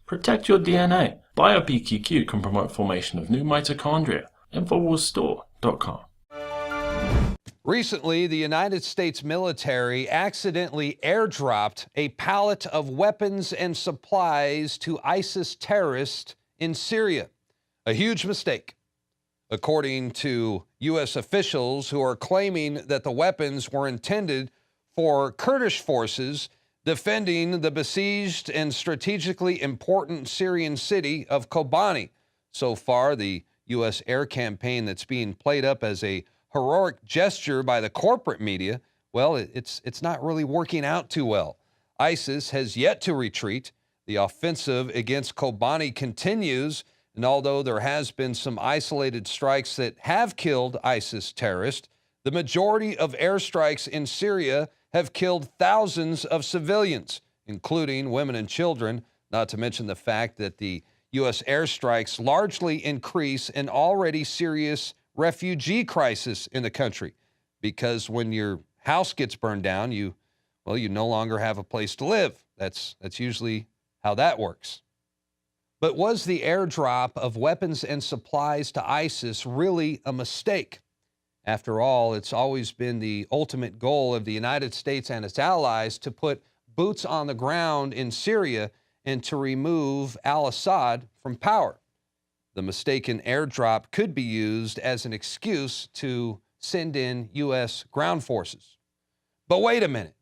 Protect your DNA. BioPQQ can promote formation of new mitochondria. Infowarsstore.com. Recently, the United States military accidentally airdropped a pallet of weapons and supplies to ISIS terrorists in Syria. A huge mistake, according to U.S. officials who are claiming that the weapons were intended for Kurdish forces defending the besieged and strategically important Syrian city of Kobani. So far, the U.S. air campaign that's being played up as a heroic gesture by the corporate media, well, it's not really working out too well. ISIS has yet to retreat. The offensive against Kobani continues, and although there has been some isolated strikes that have killed ISIS terrorists, the majority of airstrikes in Syria have killed thousands of civilians, including women and children, not to mention the fact that the U.S. airstrikes largely increase an already serious refugee crisis in the country, because when your house gets burned down, you no longer have a place to live. That's usually how that works. But was the airdrop of weapons and supplies to ISIS really a mistake? After all, it's always been the ultimate goal of the United States and its allies to put boots on the ground in Syria and to remove al-Assad from power. The mistaken airdrop could be used as an excuse to send in U.S. ground forces. But wait a minute.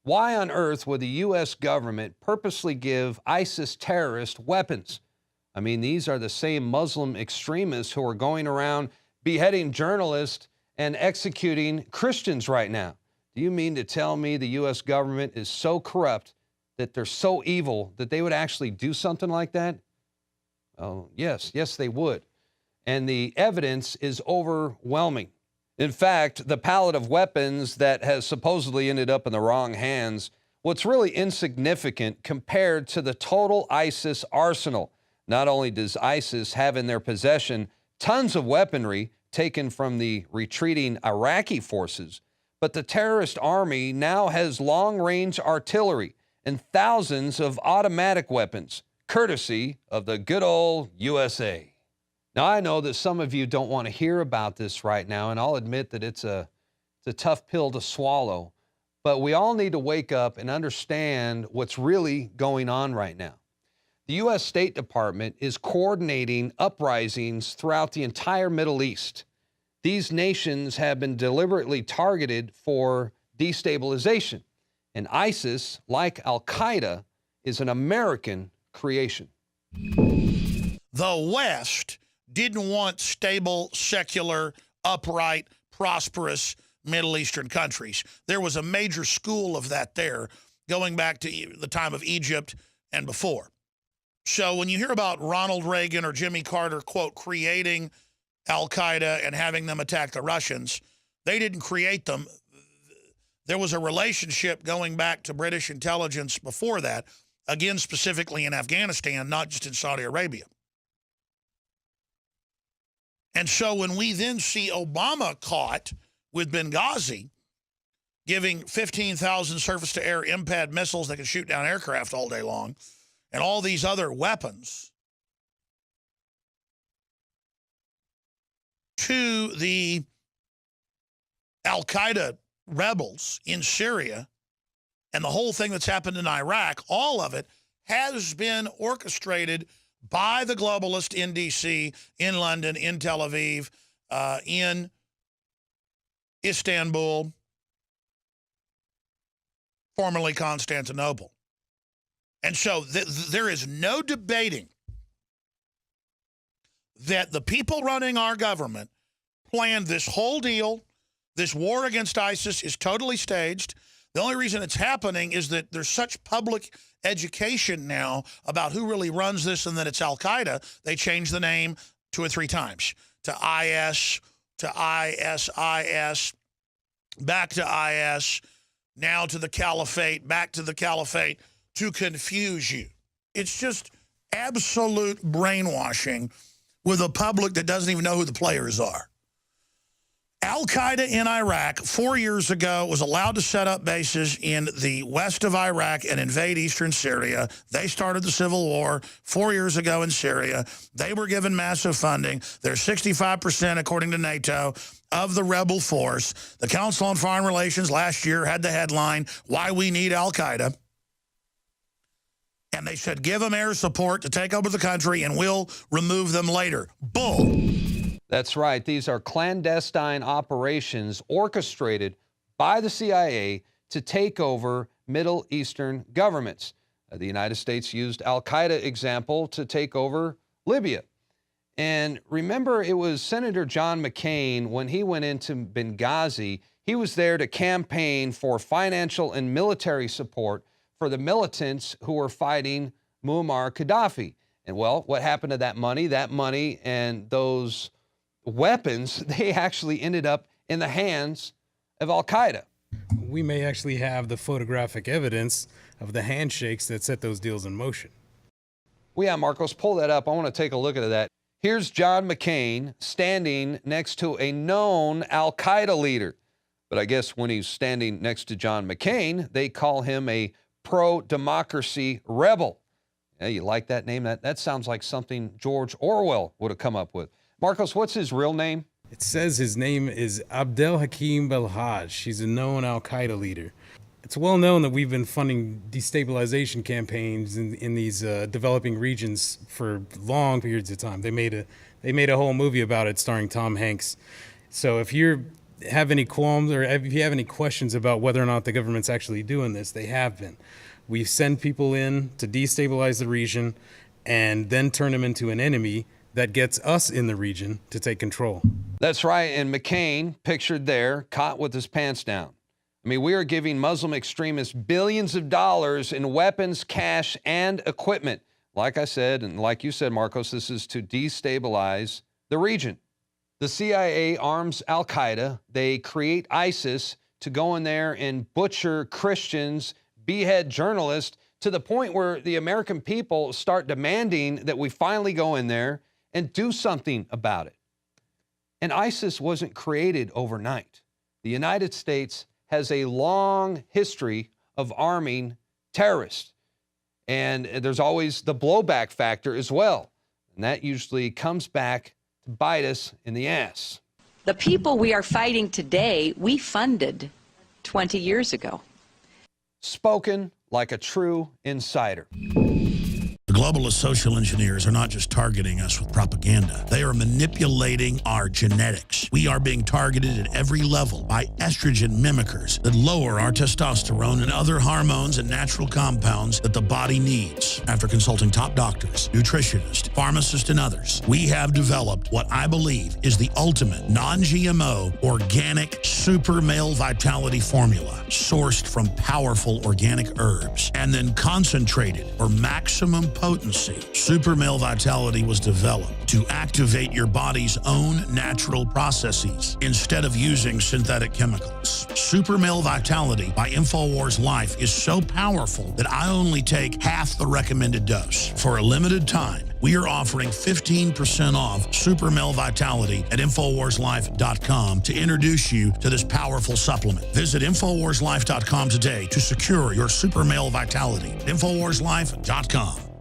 Why on earth would the U.S. government purposely give ISIS terrorists weapons? I mean, these are the same Muslim extremists who are going around beheading journalists and executing Christians right now. Do you mean to tell me the U.S. government is so corrupt, that they're so evil, that they would actually do something like that? Oh, yes, they would. And the evidence is overwhelming. In fact, the pallet of weapons that has supposedly ended up in the wrong hands, what's really insignificant compared to the total ISIS arsenal. Not only does ISIS have in their possession tons of weaponry taken from the retreating Iraqi forces, but the terrorist army now has long-range artillery and thousands of automatic weapons, courtesy of the good old USA. Now, I know that some of you don't want to hear about this right now, and I'll admit that it's a tough pill to swallow, but we all need to wake up and understand what's really going on right now. The U.S. State Department is coordinating uprisings throughout the entire Middle East. These nations have been deliberately targeted for destabilization, and ISIS, like Al-Qaeda, is an American creation. The West didn't want stable, secular, upright, prosperous Middle Eastern countries. There was a major school of that there going back to the time of Egypt and before. So when you hear about Ronald Reagan or Jimmy Carter, quote, creating Al-Qaeda and having them attack the Russians, they didn't create them. There was a relationship going back to British intelligence before that, again, specifically in Afghanistan, not just in Saudi Arabia. And so when we then see Obama caught with Benghazi, giving 15,000 surface-to-air IMPAD missiles that can shoot down aircraft all day long, and all these other weapons to the Al-Qaeda rebels in Syria, and the whole thing that's happened in Iraq, all of it has been orchestrated by the globalists in D.C., in London, in Tel Aviv, in Istanbul, formerly Constantinople. And so there is no debating that the people running our government planned this whole deal. This war against ISIS is totally staged. The only reason it's happening is that there's such public education now about who really runs this and that it's Al-Qaeda. They changed the name 2 or 3 times to IS, to ISIS, back to IS, now to the Caliphate, back to the Caliphate, to confuse you. It's just absolute brainwashing with a public that doesn't even know who the players are. Al-Qaeda in Iraq 4 years ago was allowed to set up bases in the west of Iraq and invade eastern Syria. They started the civil war 4 years ago in Syria. They were given massive funding. They're 65%, according to NATO, of the rebel force. The Council on Foreign Relations last year had the headline, "Why We Need Al-Qaeda." And they said, give them air support to take over the country and we'll remove them later. Bull. That's right. These are clandestine operations orchestrated by the CIA to take over Middle Eastern governments. The United States used Al-Qaeda example to take over Libya. And remember, it was Senator John McCain, when he went into Benghazi, he was there to campaign for financial and military support for the militants who were fighting Muammar Gaddafi. And well, what happened to that money? That money and those weapons, they actually ended up in the hands of Al-Qaeda. We may actually have the photographic evidence of the handshakes that set those deals in motion. Well, yeah, Marcos, pull that up. I want to take a look at that. Here's John McCain standing next to a known Al-Qaeda leader. But I guess when he's standing next to John McCain, they call him a pro-democracy rebel. Yeah, you like that name? That sounds like something George Orwell would have come up with. Marcos, what's his real name? It says his name is Abdel Hakim Belhaj. He's a known Al-Qaeda leader. It's well known that we've been funding destabilization campaigns in these developing regions for long periods of time. They made a whole movie about it starring Tom Hanks. So if you have any qualms or if you have any questions about whether or not the government's actually doing this, they have been. We send people in to destabilize the region and then turn them into an enemy that gets us in the region to take control. That's right. And McCain, pictured there, caught with his pants down. I mean, we are giving Muslim extremists billions of dollars in weapons, cash, and equipment. Like I said, and like you said, Marcos, this is to destabilize the region. The CIA arms Al-Qaeda. They create ISIS to go in there and butcher Christians, behead journalists, to the point where the American people start demanding that we finally go in there and do something about it. And ISIS wasn't created overnight. The United States has a long history of arming terrorists. And there's always the blowback factor as well. And that usually comes back to bite us in the ass. The people we are fighting today, we funded 20 years ago. Spoken like a true insider. The globalist social engineers are not just targeting us with propaganda. They are manipulating our genetics. We are being targeted at every level by estrogen mimickers that lower our testosterone and other hormones and natural compounds that the body needs. After consulting top doctors, nutritionists, pharmacists, and others, we have developed what I believe is the ultimate non-GMO organic super male vitality formula sourced from powerful organic herbs and then concentrated for maximum potency. Super Male Vitality was developed to activate your body's own natural processes instead of using synthetic chemicals. Super Male Vitality by Infowars Life is so powerful that I only take half the recommended dose. For a limited time, we are offering 15% off Super Male Vitality at InfoWarsLife.com to introduce you to this powerful supplement. Visit InfoWarsLife.com today to secure your Super Male Vitality. InfoWarsLife.com.